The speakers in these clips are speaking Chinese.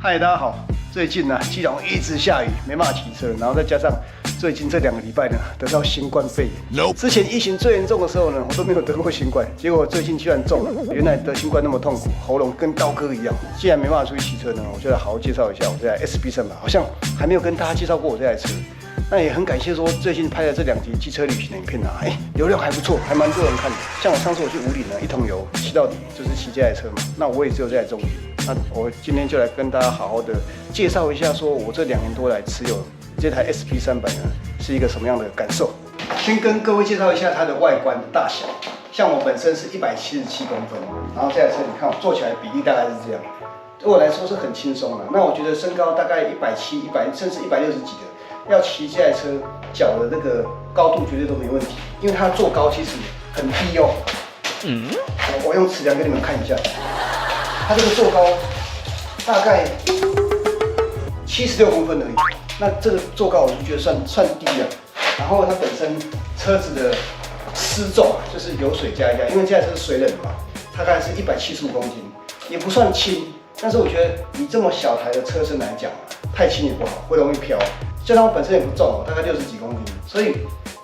嗨，大家好。最近呢，基隆一直下雨，没办法骑车，然后再加上最近这2个礼拜呢，得到新冠肺炎。之前疫情最严重的时候呢，我都没有得过新冠，结果最近居然中了。原来得新冠那么痛苦，喉咙跟刀割一样。既然没办法出去骑车呢，我就来好好介绍一下我这台 SB300，好像还没有跟大家介绍过我这台车。那也很感谢说最近拍的这2集机车旅行的影片啊，流量还不错，还蛮多人看的。像我上次我去武岭呢，一桶油骑到底，就是骑这台车嘛。那我也只有这台重机。那我今天就来跟大家好好的介绍一下，说我这2年多来持有这台 SP300呢是一个什么样的感受。先跟各位介绍一下它的外观大小。像我本身是177公分，然后这台车你看我坐起来比例大概是这样，对我来说是很轻松的。那我觉得身高大概170、100甚至160几的。要骑这台车，脚的那个高度绝对都没问题，因为它坐高其实很低哦。我用尺量给你们看一下，它这个坐高大概76公分而已。那这个坐高我就觉得算低了。然后它本身车子的失重啊，就是油水加一加，因为这台车是水冷的嘛，大概是175公斤，也不算轻。但是我觉得以这么小台的车身来讲，太轻也不好，会容易飘。加上我本身也不重哦，大概60几公斤，所以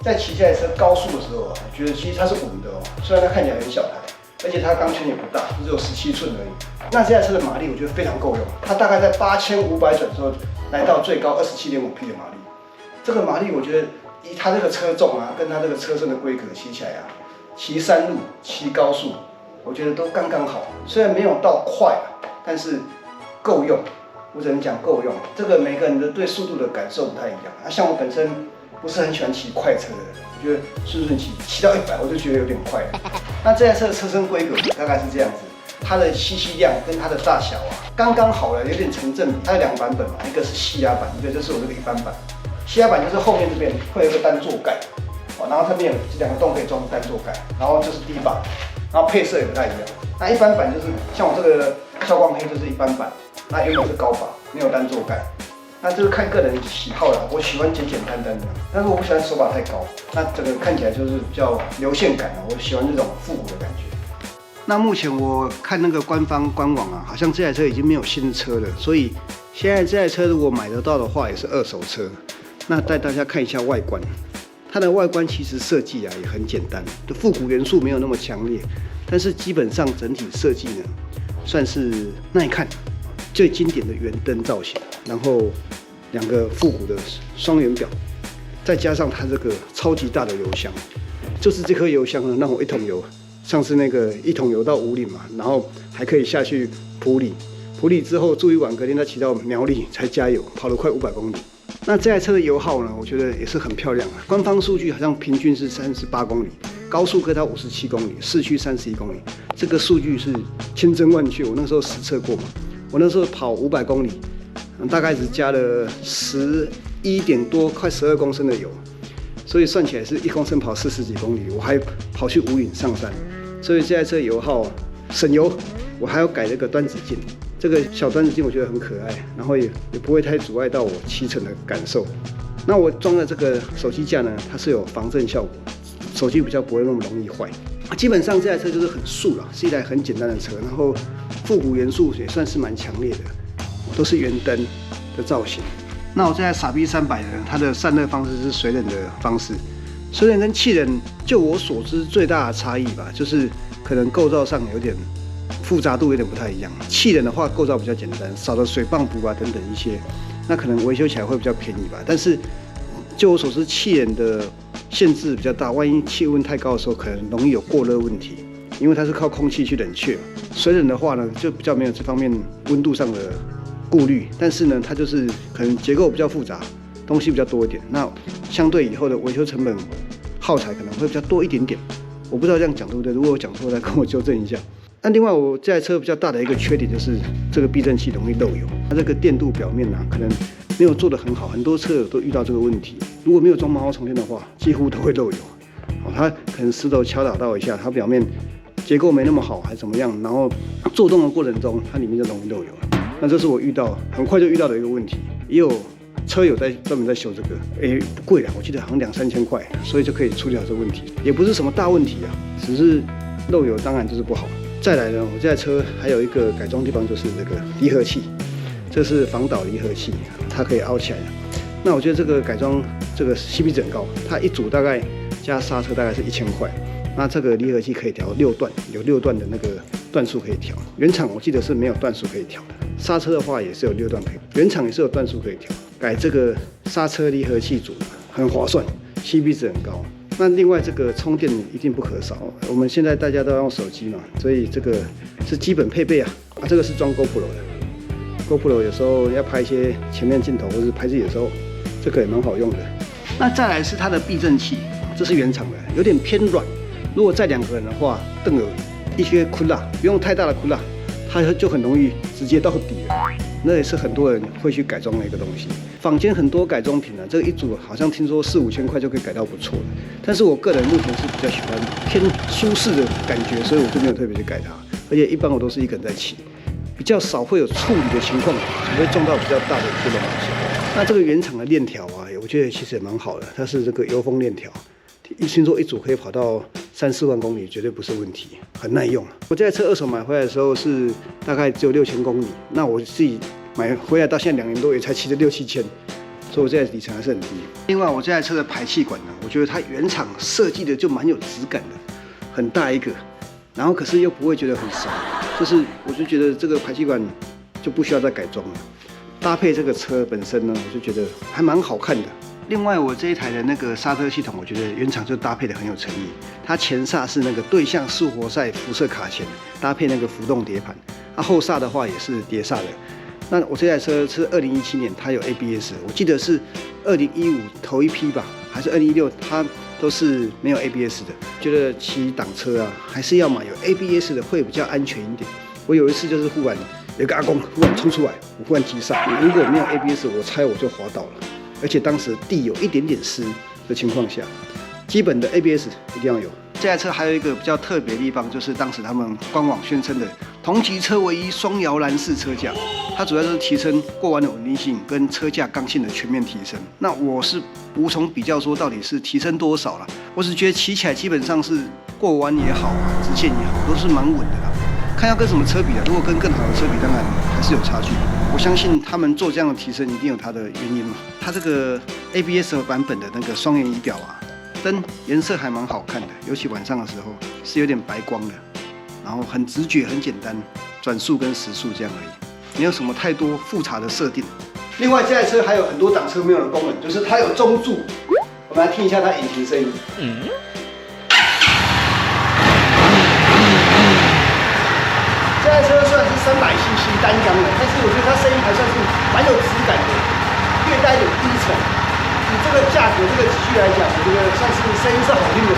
在骑这台车高速的时候啊，我觉得其实它是稳的哦。虽然它看起来很小台，而且它钢圈也不大，只有17寸而已。那这台车的马力我觉得非常够用，它大概在8500转的时候来到最高27.5匹的马力。这个马力我觉得以它这个车重啊，跟它这个车身的规格骑起来啊，骑山路、骑高速，我觉得都刚刚好。虽然没有到快啊，但是够用。我只能讲够用，这个每个人的对速度的感受不太一样。像我本身不是很喜欢骑快车的人，我觉得顺骑到100，我就觉得有点快了。那这台车的车身规格大概是这样子，它的吸气量跟它的大小啊，刚刚好了，有点成正比。它有2个版本嘛，一个是气压版，一个就是我这个一般版。气压版就是后面这边会有一个单座盖，然后它面有2个洞可以装单座盖，然后就是低把，然后配色也不太一样。那一般版就是像我这个消光黑就是一般版。那原本是高把，没有单座盖，那就是看个人喜好啦。我喜欢简简单单的，但是我不喜欢手把太高，那整个看起来就是比较流线感我喜欢这种复古的感觉。那目前我看那个官方官网啊，好像这台车已经没有新车了，所以现在这台车如果买得到的话，也是2手车。那带大家看一下外观，它的外观其实设计啊也很简单，的复古元素没有那么强烈，但是基本上整体设计呢，算是耐看。最经典的圆灯造型，然后2个复古的双圆表，再加上它这个超级大的油箱，就是这颗油箱呢，让我1桶油，上次那个1桶油到武岭嘛，然后还可以下去埔里之后住一晚，隔天再骑到苗栗才加油，跑了快500公里。那这台车的油耗呢，我觉得也是很漂亮啊。官方数据好像平均是38公里，高速可以到57公里，市区31公里，这个数据是千真万确。我那时候实测过嘛。我那时候跑500公里，大概只加了11点多，快12公升的油，所以算起来是1公升跑40几公里。我还跑去武岭上山，所以这台车油耗省油。我还要改那个端子镜，这个小端子镜我觉得很可爱，然后也不会太阻碍到我骑乘的感受。那我装的这个手机架呢，它是有防震效果，手机比较不会那么容易坏。基本上这台车就是很素啦，是一台很简单的车，然后复古元素也算是蛮强烈的，都是圆灯的造型。那我这台傻逼300呢，它的散热方式是水冷的方式，水冷跟气冷，就我所知最大的差异吧，就是可能构造上有点复杂度有点不太一样。气冷的话构造比较简单，少了水泵补啊等等一些，那可能维修起来会比较便宜吧。但是就我所知，气冷的限制比较大，万一气温太高的时候，可能容易有过热问题，因为它是靠空气去冷却。水冷的话呢，就比较没有这方面温度上的顾虑，但是呢，它就是可能结构比较复杂，东西比较多一点，那相对以后的维修成本耗材可能会比较多一点点。我不知道这样讲对不对，如果我讲错，再跟我纠正一下。那另外，我这台车比较大的一个缺点就是这个避震器容易漏油，它这个电镀表面可能没有做得很好，很多车友都遇到这个问题。如果没有装毛毛重线的话，几乎都会漏油。它可能石头敲打到一下，它表面结构没那么好，还怎么样？然后做动的过程中，它里面就容易漏油了。那这是我很快就遇到的一个问题。也有车友专门在修这个，不贵啊，我记得好像2、3千块，所以就可以处理好这个问题，也不是什么大问题啊，只是漏油当然就是不好。再来呢，我这台车还有一个改装地方，就是这个离合器。这是防倒离合器，它可以凹起来的。那我觉得这个改装这个 CP 值很高，它一组大概加刹车大概是1000块。那这个离合器可以调6段，有6段的那个段数可以调。原厂我记得是没有段数可以调的。刹车的话也是有6段可以，原厂也是有段数可以调。改这个刹车离合器组很划算 ，CP 值很高。那另外这个充电一定不可少，我们现在大家都要用手机嘛，所以这个是基本配备啊。这个是装 GoPro 的 ，GoPro 有时候要拍一些前面镜头或是拍自己的时候，这个也蛮好用的。那再来是它的避震器，这是原厂的，有点偏软。如果载2个人的话，更有一些窟窿，不用太大的窟窿，它就很容易直接到底了。那也是很多人会去改装的一个东西。坊间很多改装品呢，这个一组好像听说4、5千块就可以改到不错的。但是我个人目前是比较喜欢偏舒适的感觉，所以我就没有特别去改它。而且一般我都是一个人在骑，比较少会有处理的情况，除非撞到比较大的窟窿。那这个原厂的链条啊，我觉得其实也蛮好的，它是这个油封链条。听说一组可以跑到3、4万公里，绝对不是问题，很耐用。我这台车二手买回来的时候是大概只有6000公里，那我自己买回来到现在2年多，也才骑了6、7千，所以我这台里程还是很低。另外，我这台车的排气管呢，我觉得它原厂设计的就蛮有质感的，很大一个，然后可是又不会觉得很少，就是我就觉得这个排气管就不需要再改装了。搭配这个车本身呢，我就觉得还蛮好看的。另外，我这一台的那个刹车系统，我觉得原厂就搭配的很有诚意。它前刹是那个对向速活塞辐射卡钳，搭配那个浮动碟盘。后刹的话也是碟刹的。那我这台车是2017年，它有 ABS， 我记得是2015头一批吧，还是2016，它都是没有 ABS 的。觉得骑挡车啊，还是要买有 ABS 的会比较安全一点。我有一次就是忽然有个阿公忽然冲出来，我忽然急刹，如果没有 ABS， 我猜我就滑倒了。而且当时地有一点点湿的情况下，基本的 ABS 一定要有。这台车还有一个比较特别的地方，就是当时他们官网宣称的同级车唯一双摇篮式车架，它主要就是提升过弯的稳定性跟车架刚性的全面提升。那我是无从比较说到底是提升多少啦，我只觉得骑起来基本上是过弯也好啊，直线也好，都是蛮稳的啦。看要跟什么车比啊？如果跟更好的车比，当然还是有差距。我相信他们做这样的提升，一定有它的原因嘛。它这个 ABS 版本的那个双眼仪表啊，灯颜色还蛮好看的，尤其晚上的时候是有点白光的，然后很直觉、很简单，转速跟时速这样而已，没有什么太多复杂的设定。另外，这台车还有很多挡车没有的功能，就是它有中柱。我们来听一下它引擎声音。这台车虽然是300cc 单缸的，但是我觉得它声音还算是蛮有质感的，略带一点低沉。以这个价格、这个级距来讲，我觉得算是声音是好听的。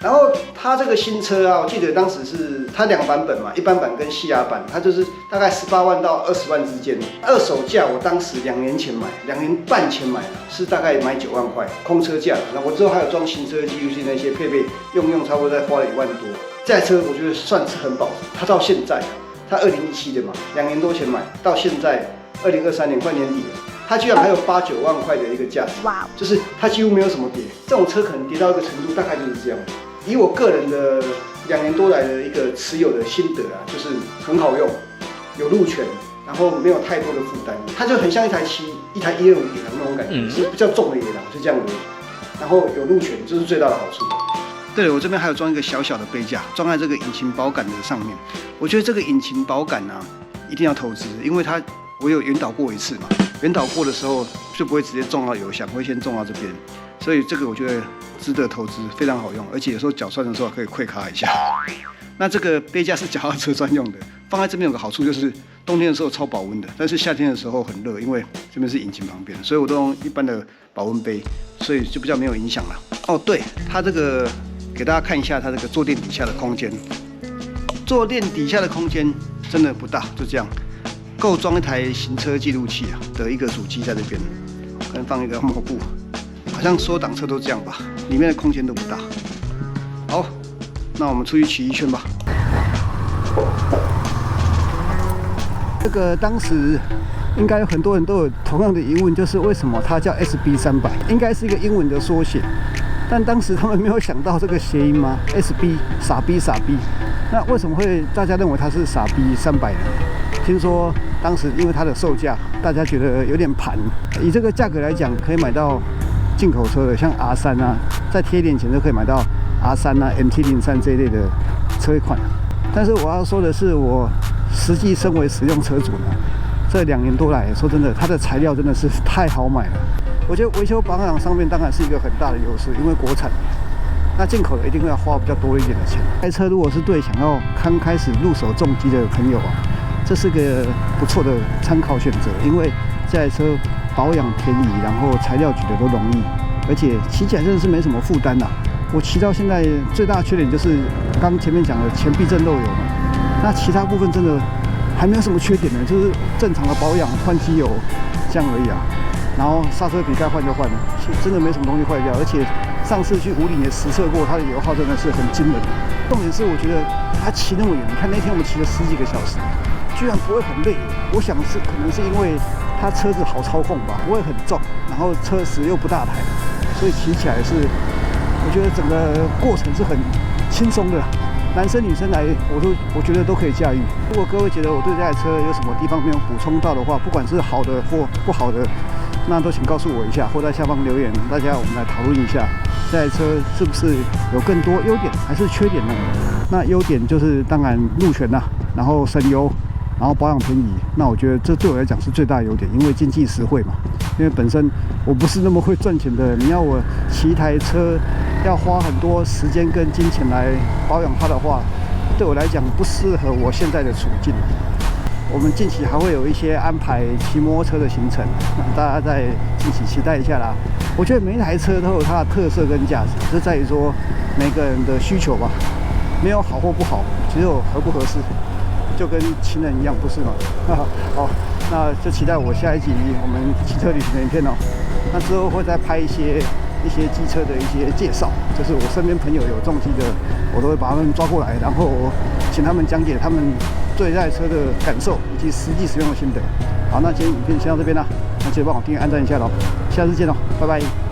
然后它这个新车啊，我记得当时是它2个版本嘛，一般版跟细压版，它就是大概18万到20万之间。二手价我当时2年前买，2年半前买的，是大概买9万块，空车价。那我之后还有装行车记录器那些配备，用差不多再花了1万多。这台车我觉得算是很保值，它到现在，它2017的嘛，2年多前买，到现在2023年快年底了。它居然还有8、9万块的一个价值，就是它几乎没有什么跌。这种车可能跌到一个程度，大概就是这样。以我个人的2年多来的一个持有的心得啊，就是很好用，有路权，然后没有太多的负担，它就很像一台125野狼那种感觉，是比较重的野狼，就这样而已。然后有路权，这是最大的好处。对了，我这边还有装一个小小的杯架，装在这个引擎保杆的上面。我觉得这个引擎保杆啊，一定要投资，因为我有原导过一次嘛，原导过的时候就不会直接撞到油箱，会先撞到这边，所以这个我觉得值得投资，非常好用，而且有时候脚酸的时候可以快卡一下。那这个杯架是脚踏车专用的，放在这边有个好处就是冬天的时候超保温的，但是夏天的时候很热，因为这边是引擎旁边，所以我都用一般的保温杯，所以就比较没有影响了。哦，对，它这个给大家看一下它这个坐垫底下的空间，坐垫底下的空间真的不大，就这样。够装一台行车记录器啊的一个主机在这边，可能放一个抹布，好像所有挡车都这样吧，里面的空间都不大。好，那我们出去骑一圈吧。这个当时应该有很多人都有同样的疑问，就是为什么它叫 SB300， 应该是一个英文的缩写。但当时他们没有想到这个谐音吗 ？SB 傻逼傻逼，那为什么会大家认为它是傻逼300呢？听说当时因为它的售价，大家觉得有点盘，以这个价格来讲，可以买到进口车的，像 R3啊，再贴一点钱就可以买到 R3啊、MT-03这一类的车款。但是我要说的是，我实际身为使用车主呢，这2年多来，说真的，它的材料真的是太好买了。我觉得维修保养上面当然是一个很大的优势，因为国产。那进口的一定会要花比较多一点的钱。开车如果是对想要刚开始入手重机的朋友啊，这是个不错的参考选择，因为这台车保养便宜，然后材料取得都容易，而且骑起来真的是没什么负担啦。我骑到现在最大的缺点就是刚前面讲的前避震漏油嘛，那其他部分真的还没有什么缺点呢，就是正常的保养换机油这样而已啊。然后刹车皮该换就换了，真的没什么东西坏掉，而且上次去湖里也实测过，它的油耗真的是很惊人。重点是我觉得它骑那么远，你看那天我们骑了10几个小时，居然不会很累。我想是可能是因为它车子好操控吧，不会很重，然后车时又不大台，所以骑起来是我觉得整个过程是很轻松的。男生女生来，我觉得都可以驾驭。如果各位觉得我对这台车有什么地方没有补充到的话，不管是好的或不好的，那都请告诉我一下，或在下方留言，大家我们来讨论一下，这台车是不是有更多优点还是缺点呢？那优点就是当然路权啦，然后省油，然后保养便宜。那我觉得这对我来讲是最大的优点，因为经济实惠嘛。因为本身我不是那么会赚钱的，你要我骑一台车要花很多时间跟金钱来保养它的话，对我来讲不适合我现在的处境。我们近期还会有一些安排骑摩托车的行程，大家在近期期待一下啦。我觉得每一台车都有它的特色跟价值，就在于说每个人的需求吧，没有好或不好，只有合不合适，就跟情人一样，不是吗？好，那就期待我下一集我们骑车旅行的影片哦。那之后会再拍一些机车的一些介绍，就是我身边朋友有重机的，我都会把他们抓过来，然后请他们讲解他们对这台车的感受以及实际使用的心得。好，那今天影片先到这边啦，那记得帮我订阅、按赞一下喽，下次见喽，拜拜。